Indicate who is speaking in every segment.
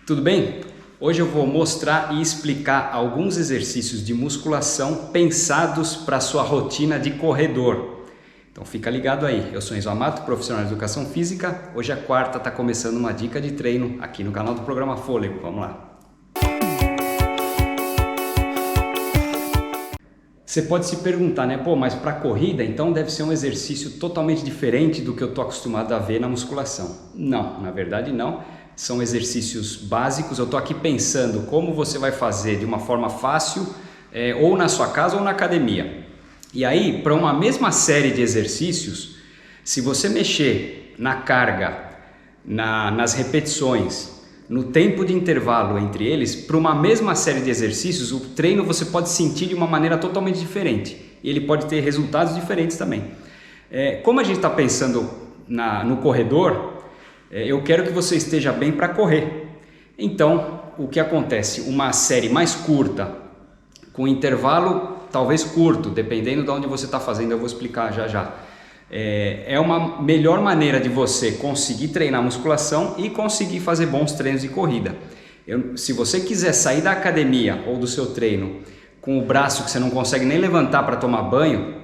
Speaker 1: Tudo bem? Hoje eu vou mostrar e explicar alguns exercícios de musculação pensados para a sua rotina de corredor. Então fica ligado aí, eu sou Enzo Amato, profissional de Educação Física. Hoje é quarta, está começando uma dica de treino aqui no canal do Programa Fôlego. Vamos lá! Você pode se perguntar, né? Pô, mas para corrida então deve ser um exercício totalmente diferente do que eu estou acostumado a ver na musculação. Não, na verdade não. São exercícios básicos. Eu estou aqui pensando como você vai fazer de uma forma fácil, ou na sua casa ou na academia. E aí, para uma mesma série de exercícios, se você mexer na carga, nas repetições, no tempo de intervalo entre eles, para uma mesma série de exercícios, o treino você pode sentir de uma maneira totalmente diferente. E ele pode ter resultados diferentes também. Como a gente está pensando no corredor, eu quero que você esteja bem para correr. Então, o que acontece? Uma série mais curta, com intervalo talvez curto, dependendo de onde você está fazendo, eu vou explicar já já. É uma melhor maneira de você conseguir treinar musculação e conseguir fazer bons treinos de corrida. Se você quiser sair da academia ou do seu treino com o braço que você não consegue nem levantar para tomar banho,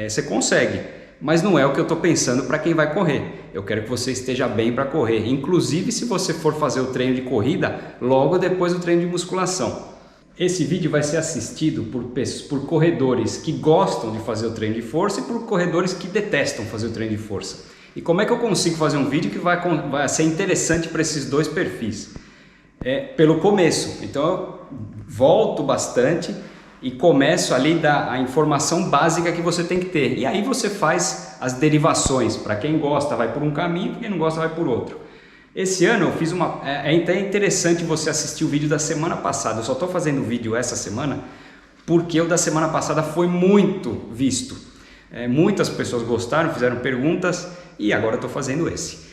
Speaker 1: você consegue, mas não é o que eu estou pensando para quem vai correr. Eu quero que você esteja bem para correr, inclusive se você for fazer o treino de corrida logo depois do treino de musculação. Esse vídeo vai ser assistido por corredores que gostam de fazer o treino de força e por corredores que detestam fazer o treino de força. E como é que eu consigo fazer um vídeo que vai ser interessante para esses dois perfis? Pelo começo. Então eu volto bastante e começo ali a informação básica que você tem que ter. E aí você faz as derivações. Para quem gosta vai por um caminho, para quem não gosta vai por outro. Esse ano eu fiz é até interessante você assistir o vídeo da semana passada. Eu só estou fazendo o vídeo essa semana porque o da semana passada foi muito visto. Muitas pessoas gostaram, fizeram perguntas e agora eu estou fazendo esse.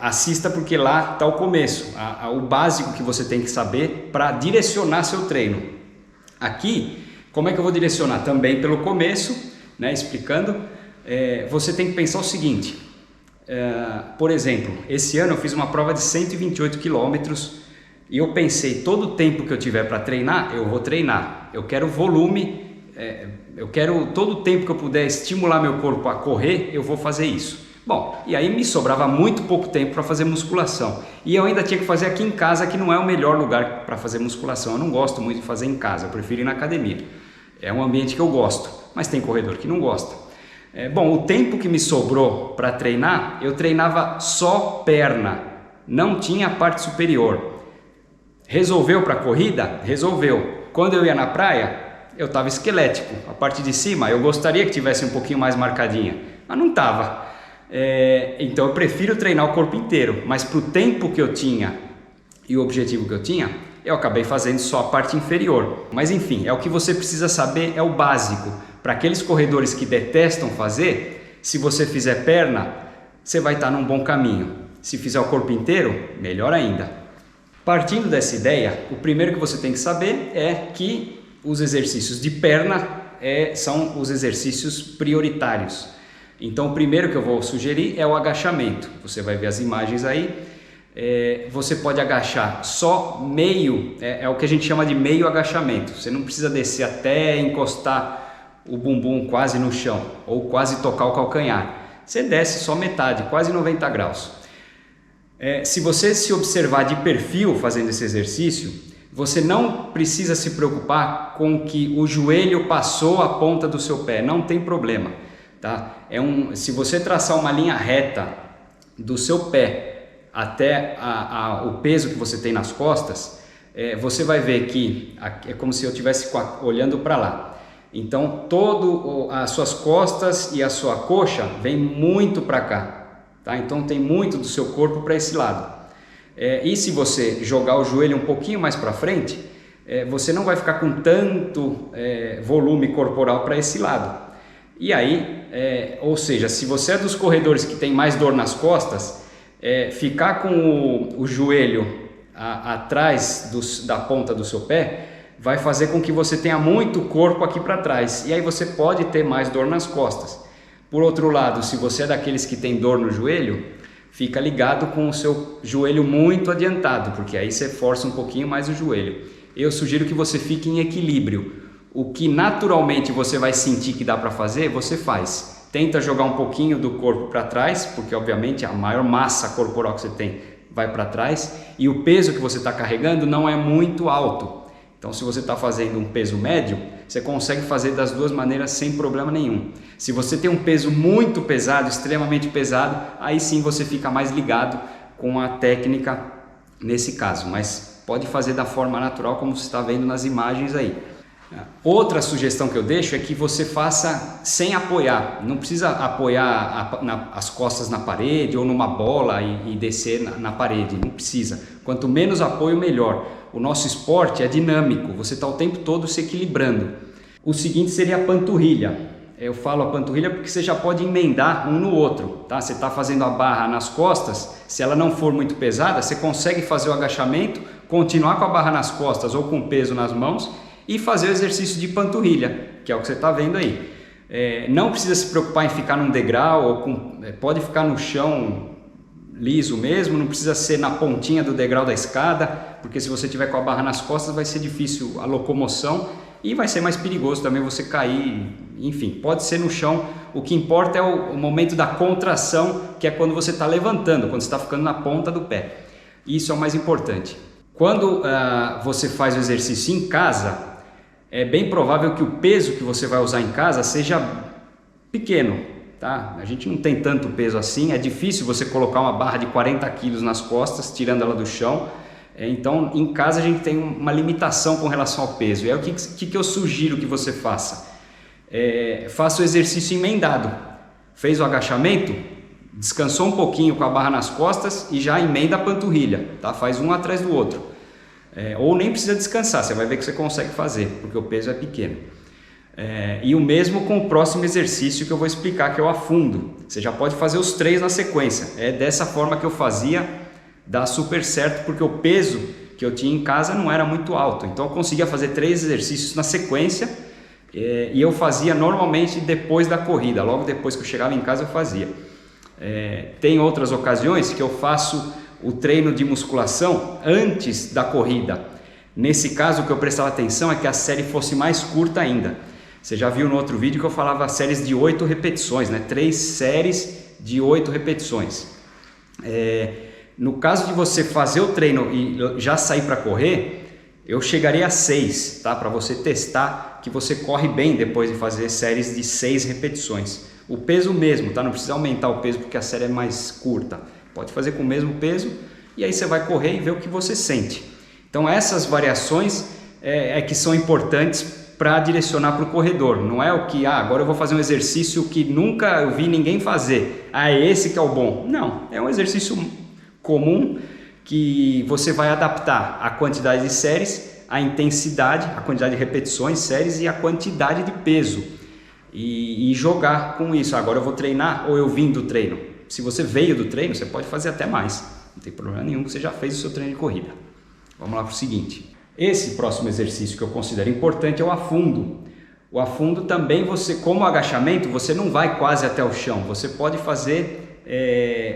Speaker 1: Assista porque lá está o começo, o básico que você tem que saber para direcionar seu treino. Aqui, como é que eu vou direcionar? Também pelo começo, né, explicando, você tem que pensar o seguinte. Por exemplo, esse ano eu fiz uma prova de 128 quilômetros e eu pensei, todo o tempo que eu tiver para treinar, eu vou treinar. Eu quero volume, eu quero todo o tempo que eu puder estimular meu corpo a correr, eu vou fazer isso. Bom, e aí me sobrava muito pouco tempo para fazer musculação. E eu ainda tinha que fazer aqui em casa, que não é o melhor lugar para fazer musculação. Eu não gosto muito de fazer em casa, eu prefiro ir na academia. É um ambiente que eu gosto, mas tem corredor que não gosta. Bom, o tempo que me sobrou para treinar, eu treinava só perna, não tinha a parte superior. Resolveu para a corrida? Resolveu. Quando eu ia na praia, eu estava esquelético. A parte de cima, eu gostaria que tivesse um pouquinho mais marcadinha, mas não estava. Então eu prefiro treinar o corpo inteiro, mas para o tempo que eu tinha e o objetivo que eu tinha, eu acabei fazendo só a parte inferior. Mas enfim, o que você precisa saber é o básico. Para aqueles corredores que detestam fazer, se você fizer perna, você vai estar num bom caminho. Se fizer o corpo inteiro, melhor ainda. Partindo dessa ideia, o primeiro que você tem que saber é que os exercícios de perna são os exercícios prioritários. Então o primeiro que eu vou sugerir é o agachamento. Você vai ver as imagens aí. Você pode agachar só meio, é o que a gente chama de meio agachamento. Você não precisa descer até encostar o bumbum quase no chão ou quase tocar o calcanhar. Você desce só metade, quase 90 graus. Se você se observar de perfil fazendo esse exercício, você não precisa se preocupar com que o joelho passou a ponta do seu pé, não tem problema. Tá? Se você traçar uma linha reta do seu pé até o peso que você tem nas costas, você vai ver que é como se eu estivesse olhando para lá. Então, as suas costas e a sua coxa vem muito para cá, tá? Então tem muito do seu corpo para esse lado. E se você jogar o joelho um pouquinho mais para frente, você não vai ficar com tanto volume corporal para esse lado. E aí, ou seja, se você é dos corredores que tem mais dor nas costas, ficar com o joelho atrás da ponta do seu pé vai fazer com que você tenha muito corpo aqui para trás, e aí você pode ter mais dor nas costas. Por outro lado, se você é daqueles que tem dor no joelho, fica ligado com o seu joelho muito adiantado, porque aí você força um pouquinho mais o joelho. Eu sugiro que você fique em equilíbrio. O que naturalmente você vai sentir que dá para fazer, você faz. Tenta jogar um pouquinho do corpo para trás, porque obviamente a maior massa corporal que você tem vai para trás, e o peso que você está carregando não é muito alto. Então, se você está fazendo um peso médio, você consegue fazer das duas maneiras sem problema nenhum. Se você tem um peso muito pesado, extremamente pesado, aí sim você fica mais ligado com a técnica nesse caso, mas pode fazer da forma natural como você está vendo nas imagens aí. Outra sugestão que eu deixo é que você faça sem apoiar. Não precisa apoiar as costas na parede ou numa bola e descer na parede, não precisa. Quanto menos apoio, melhor. O nosso esporte é dinâmico, você está o tempo todo se equilibrando. O seguinte seria a panturrilha. Eu falo a panturrilha porque você já pode emendar um no outro, tá? Você está fazendo a barra nas costas, se ela não for muito pesada, você consegue fazer o agachamento, continuar com a barra nas costas ou com peso nas mãos e fazer o exercício de panturrilha, que é o que você está vendo aí. Não precisa se preocupar em ficar num degrau, pode ficar no chão liso mesmo, não precisa ser na pontinha do degrau da escada, porque se você tiver com a barra nas costas vai ser difícil a locomoção e vai ser mais perigoso também você cair, enfim, pode ser no chão. O que importa é o momento da contração, que é quando você está levantando, quando você está ficando na ponta do pé. Isso é o mais importante. Quando você faz o exercício em casa, é bem provável que o peso que você vai usar em casa seja pequeno, tá? A gente não tem tanto peso assim, é difícil você colocar uma barra de 40 quilos nas costas, tirando ela do chão. Então, em casa a gente tem uma limitação com relação ao peso. E aí, o que eu sugiro que você faça? Faça o exercício emendado. Fez o agachamento, descansou um pouquinho com a barra nas costas e já emenda a panturrilha, tá? Faz um atrás do outro. Ou nem precisa descansar, você vai ver que você consegue fazer, porque o peso é pequeno. E o mesmo com o próximo exercício que eu vou explicar, que é o afundo. Você já pode fazer os 3 na sequência. É dessa forma que eu fazia, dá super certo, porque o peso que eu tinha em casa não era muito alto. Então eu conseguia fazer 3 exercícios na sequência, e eu fazia normalmente depois da corrida, logo depois que eu chegava em casa eu fazia. Tem outras ocasiões que eu faço o treino de musculação antes da corrida. Nesse caso, o que eu prestava atenção é que a série fosse mais curta ainda. Você já viu no outro vídeo que eu falava séries de 8 repetições, né? 3 séries de 8 repetições. No caso de você fazer o treino e já sair para correr, eu chegaria a 6, tá? Para você testar que você corre bem depois de fazer séries de 6 repetições. O peso mesmo, tá? Não precisa aumentar o peso porque a série é mais curta. Pode fazer com o mesmo peso e aí você vai correr e ver o que você sente. Então essas variações que são importantes para direcionar para o corredor. Não é o que, agora eu vou fazer um exercício que nunca eu vi ninguém fazer. Esse que é o bom. Não, é um exercício comum que você vai adaptar a quantidade de séries, a intensidade, a quantidade de repetições, séries e a quantidade de peso. E jogar com isso. Agora eu vou treinar ou eu vim do treino? Se você veio do treino, você pode fazer até mais. Não tem problema nenhum, você já fez o seu treino de corrida. Vamos lá para o seguinte. Esse próximo exercício que eu considero importante é o afundo. O afundo também, como agachamento, você não vai quase até o chão. Você pode fazer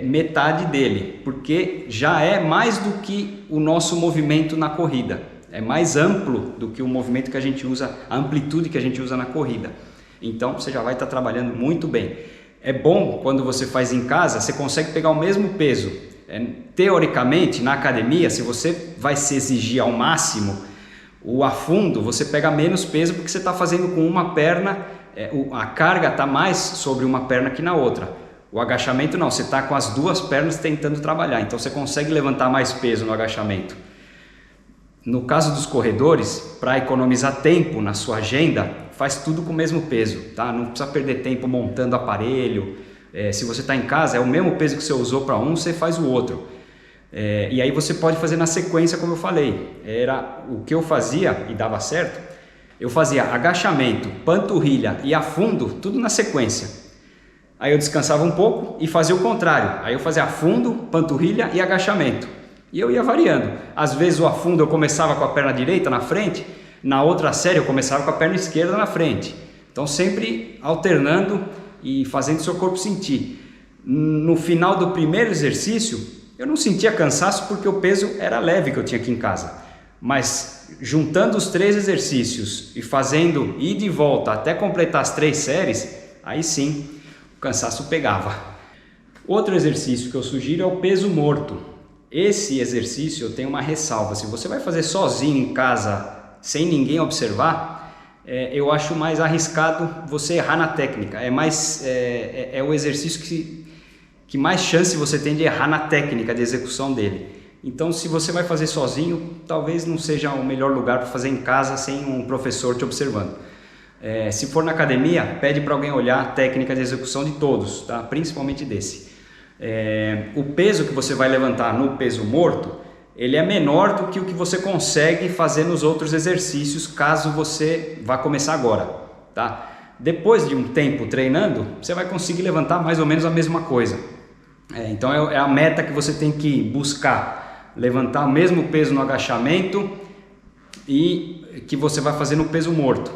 Speaker 1: metade dele, porque já é mais do que o nosso movimento na corrida. É mais amplo do que o movimento que a gente usa, a amplitude que a gente usa na corrida. Então você já vai estar trabalhando muito bem. É bom quando você faz em casa, você consegue pegar o mesmo peso. Teoricamente, na academia, se você vai se exigir ao máximo, o afundo você pega menos peso porque você está fazendo com uma perna, a carga está mais sobre uma perna que na outra. O agachamento não, você está com as duas pernas tentando trabalhar, então você consegue levantar mais peso no agachamento. No caso dos corredores, para economizar tempo na sua agenda, faz tudo com o mesmo peso, tá? Não precisa perder tempo montando aparelho. Se você está em casa, é o mesmo peso que você usou para um, você faz o outro. E aí você pode fazer na sequência, como eu falei. Era o que eu fazia e dava certo. Eu fazia agachamento, panturrilha e afundo, tudo na sequência. Aí eu descansava um pouco e fazia o contrário. Aí eu fazia afundo, panturrilha e agachamento. E eu ia variando. Às vezes o afundo eu começava com a perna direita na frente, na outra série eu começava com a perna esquerda na frente. Então sempre alternando e fazendo o seu corpo sentir. No final do primeiro exercício, eu não sentia cansaço porque o peso era leve que eu tinha aqui em casa. Mas juntando os 3 exercícios e fazendo ida e volta até completar as 3 séries, aí sim o cansaço pegava. Outro exercício que eu sugiro é o peso morto. Esse exercício eu tenho uma ressalva: se você vai fazer sozinho em casa, sem ninguém observar, eu acho mais arriscado você errar na técnica. É o exercício que mais chance você tem de errar na técnica de execução dele. Então, se você vai fazer sozinho, talvez não seja o melhor lugar para fazer em casa sem um professor te observando. Se for na academia, pede para alguém olhar a técnica de execução de todos, tá? Principalmente desse. O peso que você vai levantar no peso morto, ele é menor do que o que você consegue fazer nos outros exercícios, caso você vá começar agora, tá? Depois de um tempo treinando, você vai conseguir levantar mais ou menos a mesma coisa. Então é a meta que você tem que buscar: levantar o mesmo peso no agachamento e que você vai fazer no peso morto.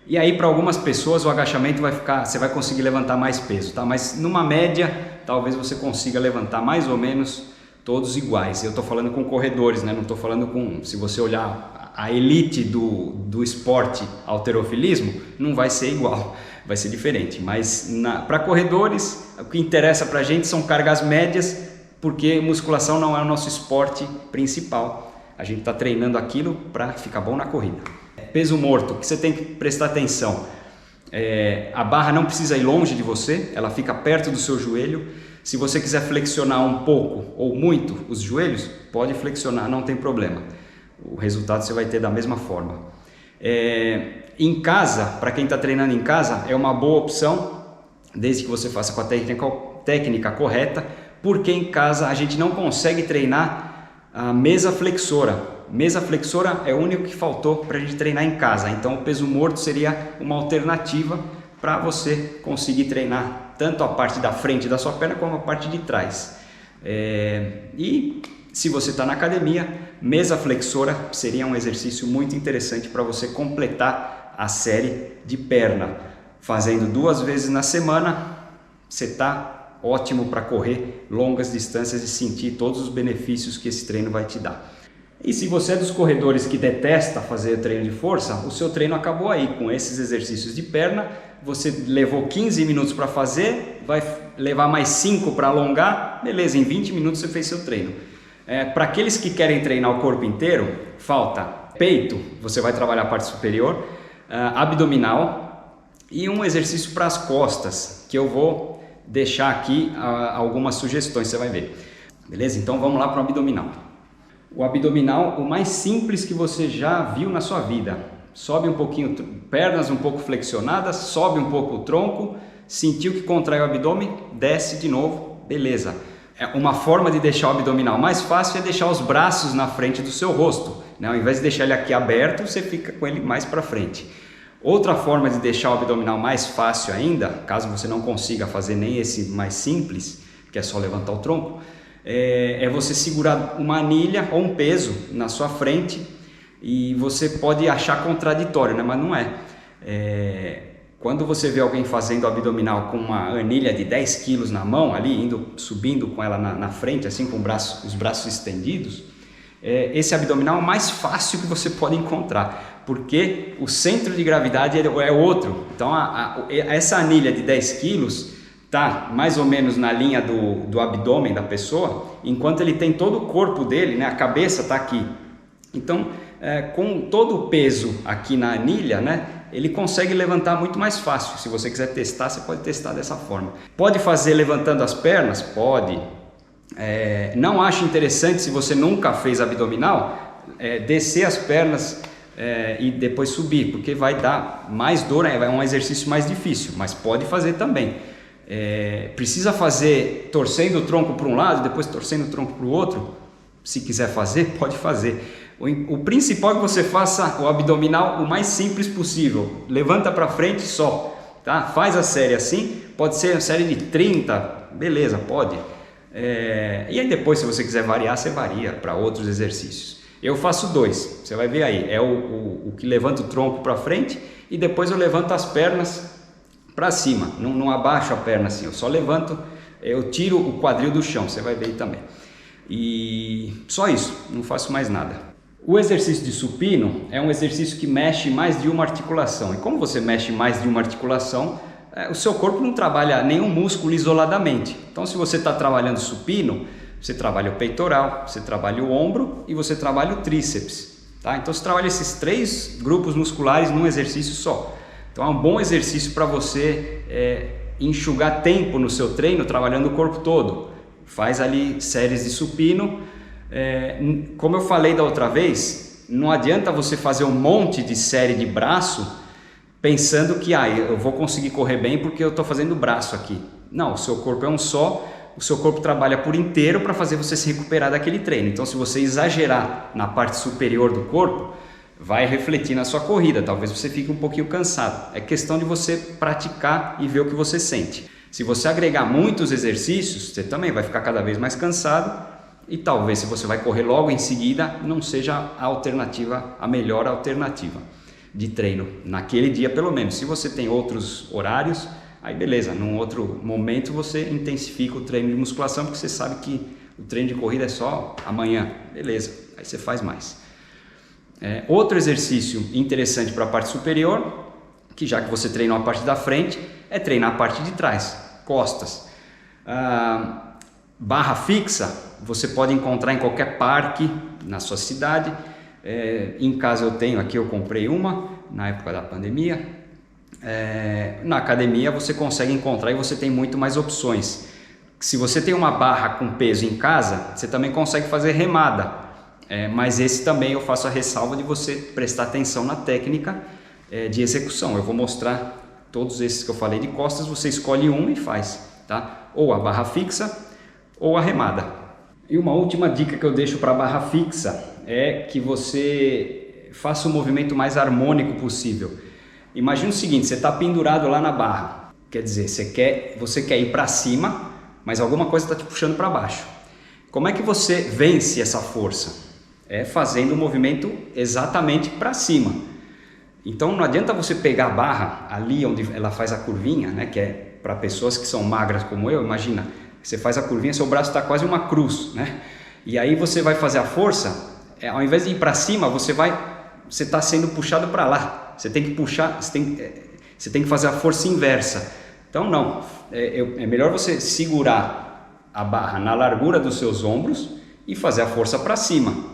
Speaker 1: E aí, para algumas pessoas, o agachamento você vai conseguir levantar mais peso, tá? Mas numa média, talvez você consiga levantar mais ou menos todos iguais. Eu estou falando com corredores, né? Não estou falando com... Se você olhar a elite do esporte halterofilismo, não vai ser igual, vai ser diferente. Mas para corredores, o que interessa para a gente são cargas médias, porque musculação não é o nosso esporte principal. A gente está treinando aquilo para ficar bom na corrida. Peso morto, que você tem que prestar atenção: a barra não precisa ir longe de você, ela fica perto do seu joelho. Se você quiser flexionar um pouco ou muito os joelhos, pode flexionar, não tem problema. O resultado você vai ter da mesma forma. Em casa, para quem está treinando em casa, é uma boa opção, desde que você faça com a técnica correta, porque em casa a gente não consegue treinar a mesa flexora. Mesa flexora é o único que faltou para a gente treinar em casa. Então o peso morto seria uma alternativa para você conseguir treinar tanto a parte da frente da sua perna como a parte de trás. E se você está na academia, mesa flexora seria um exercício muito interessante para você completar a série de perna. Fazendo 2 vezes na semana, você está ótimo para correr longas distâncias e sentir todos os benefícios que esse treino vai te dar. E se você é dos corredores que detesta fazer treino de força, o seu treino acabou aí. Com esses exercícios de perna, você levou 15 minutos para fazer, vai levar mais 5 para alongar, beleza, em 20 minutos você fez seu treino. Para aqueles que querem treinar o corpo inteiro, falta peito, você vai trabalhar a parte superior, abdominal e um exercício para as costas, que eu vou deixar aqui algumas sugestões, você vai ver. Beleza? Então vamos lá para o abdominal. O abdominal, o mais simples que você já viu na sua vida. Sobe um pouquinho, pernas um pouco flexionadas, sobe um pouco o tronco, sentiu que contrai o abdômen, desce de novo, beleza. Uma forma de deixar o abdominal mais fácil é deixar os braços na frente do seu rosto, né? Ao invés de deixar ele aqui aberto, você fica com ele mais para frente. Outra forma de deixar o abdominal mais fácil ainda, caso você não consiga fazer nem esse mais simples, que é só levantar o tronco, é você segurar uma anilha ou um peso na sua frente. E você pode achar contraditório, né? Mas não é. Quando você vê alguém fazendo abdominal com uma anilha de 10 quilos na mão, ali subindo com ela na frente, assim com os braços estendidos, esse abdominal é o mais fácil que você pode encontrar, porque o centro de gravidade é outro. Então essa anilha de 10 quilos está mais ou menos na linha do abdômen da pessoa, enquanto ele tem todo o corpo dele, né? A cabeça está aqui. Então, com todo o peso aqui na anilha, né, ele consegue levantar muito mais fácil. Se você quiser testar, você pode testar dessa forma. Pode fazer levantando as pernas? Pode. Não acho interessante, se você nunca fez abdominal, descer as pernas e depois subir, porque vai dar mais dor, é um exercício mais difícil, mas pode fazer também. Precisa fazer torcendo o tronco para um lado, depois torcendo o tronco para o outro? Se quiser fazer, pode fazer. O principal é que você faça o abdominal o mais simples possível. Levanta para frente só, tá? Faz a série assim, pode ser uma série de 30, beleza, pode. E aí depois, se você quiser variar, você varia para outros exercícios. Eu faço 2, você vai ver aí, o que levanta o tronco para frente e depois eu levanto as pernas para cima, não abaixo a perna assim, eu só levanto eu tiro o quadril do chão, você vai ver aí também. E só isso, não faço mais nada. O exercício de supino é um exercício que mexe mais de uma articulação. E como você mexe mais de uma articulação, o seu corpo não trabalha nenhum músculo isoladamente. Então, se você está trabalhando supino, você trabalha o peitoral, você trabalha o ombro e você trabalha o tríceps. Tá? Então, você trabalha esses 3 grupos musculares num exercício só. Então, é um bom exercício para você enxugar tempo no seu treino trabalhando o corpo todo. Faz ali séries de supino. Como eu falei da outra vez, não adianta você fazer um monte de série de braço pensando que eu vou conseguir correr bem porque eu estou fazendo braço aqui. Não, o seu corpo é um só, o seu corpo trabalha por inteiro para fazer você se recuperar daquele treino. Então, se você exagerar na parte superior do corpo, vai refletir na sua corrida, talvez você fique um pouquinho cansado. É questão de você praticar e ver o que você sente. Se você agregar muitos exercícios, você também vai ficar cada vez mais cansado e talvez, se você vai correr logo em seguida, não seja a melhor alternativa de treino naquele dia, pelo menos. Se você tem outros horários, aí beleza, num outro momento você intensifica o treino de musculação, porque você sabe que o treino de corrida é só amanhã, beleza, aí você faz mais. Outro exercício interessante para a parte superior, que já que você treinou a parte da frente, é treinar a parte de trás, costas. Barra fixa você pode encontrar em qualquer parque na sua cidade. Em casa eu tenho aqui, eu comprei uma na época da pandemia. Na academia você consegue encontrar e você tem muito mais opções. Se você tem uma barra com peso em casa, você também consegue fazer remada. Mas esse também eu faço a ressalva de você prestar atenção na técnica de execução. Eu vou mostrar todos esses que eu falei de costas, você escolhe um e faz, tá? Ou a barra fixa ou a remada. E uma última dica que eu deixo para a barra fixa é que você faça o movimento mais harmônico possível. Imagina o seguinte, você está pendurado lá na barra, quer dizer, você quer ir para cima, mas alguma coisa está te puxando para baixo. Como é que você vence essa força? Fazendo o movimento exatamente para cima. Então não adianta você pegar a barra ali onde ela faz a curvinha, né, que é para pessoas que são magras como eu, imagina, você faz a curvinha, seu braço está quase uma cruz, né? E aí você vai fazer a força, ao invés de ir para cima, você está sendo puxado para lá. Você tem que puxar, você tem que fazer a força inversa. Então não, é melhor você segurar a barra na largura dos seus ombros e fazer a força para cima.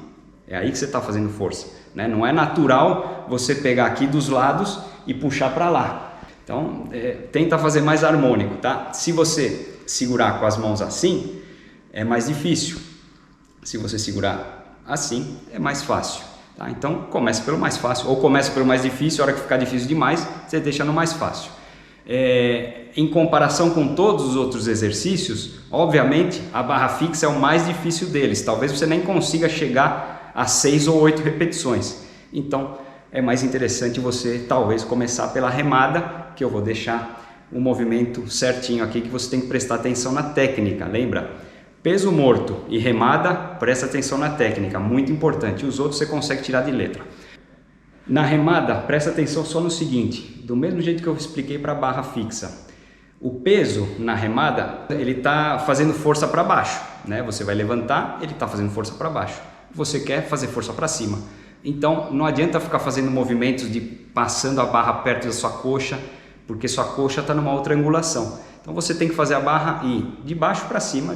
Speaker 1: É aí que você está fazendo força, né? Não é natural você pegar aqui dos lados e puxar para lá. Então tenta fazer mais harmônico, tá? Se você segurar com as mãos assim, é mais difícil. Se você segurar assim, é mais fácil, tá? Então comece pelo mais fácil, ou comece pelo mais difícil. A hora que ficar difícil demais, você deixa no mais fácil. Em comparação com todos os outros exercícios, obviamente a barra fixa é o mais difícil deles. Talvez você nem consiga chegar a 6 ou 8 repetições. Então é mais interessante você talvez começar pela remada, que eu vou deixar um movimento certinho aqui, que você tem que prestar atenção na técnica. Lembra? Peso morto e remada, presta atenção na técnica, muito importante. Os outros você consegue tirar de letra. Na remada, presta atenção só no seguinte, do mesmo jeito que eu expliquei para a barra fixa. O peso na remada, ele está fazendo força para baixo, né? Você vai levantar, ele está fazendo força para baixo. Você quer fazer força para cima. Então não adianta ficar fazendo movimentos de passando a barra perto da sua coxa, porque sua coxa está numa outra angulação. Então você tem que fazer a barra e de baixo para cima,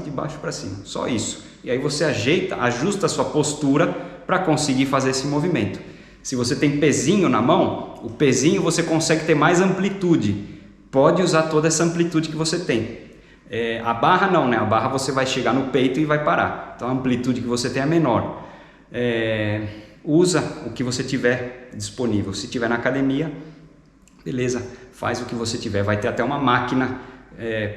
Speaker 1: só isso. E aí você ajusta a sua postura para conseguir fazer esse movimento. Se você tem pezinho na mão, o pezinho você consegue ter mais amplitude. Pode usar toda essa amplitude que você tem. A barra não, né? A barra você vai chegar no peito e vai parar. Então a amplitude que você tem é menor. Usa o que você tiver disponível. Se tiver na academia, beleza, faz o que você tiver. Vai ter até uma máquina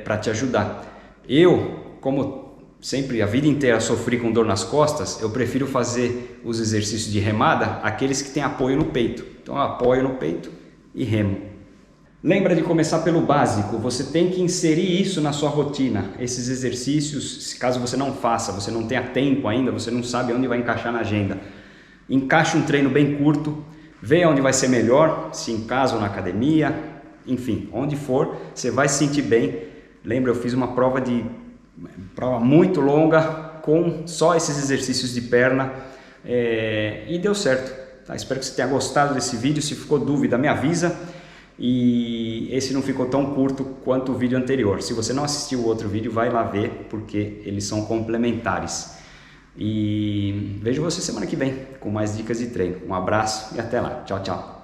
Speaker 1: para te ajudar. Eu, como sempre, a vida inteira sofri com dor nas costas, eu prefiro fazer os exercícios de remada, aqueles que têm apoio no peito. Então eu apoio no peito e remo. Lembra de começar pelo básico, você tem que inserir isso na sua rotina. Esses exercícios, caso você não faça, você não tenha tempo ainda, você não sabe onde vai encaixar na agenda. Encaixe um treino bem curto, veja onde vai ser melhor, se em casa ou na academia, enfim, onde for, você vai se sentir bem. Lembra, eu fiz uma prova de prova muito longa, com só esses exercícios de perna, e deu certo. Tá? Espero que você tenha gostado desse vídeo. Se ficou dúvida, me avisa. E esse não ficou tão curto quanto o vídeo anterior. Se você não assistiu o outro vídeo, vai lá ver, porque eles são complementares. E vejo você semana que vem com mais dicas de treino. Um abraço e até lá. Tchau, tchau.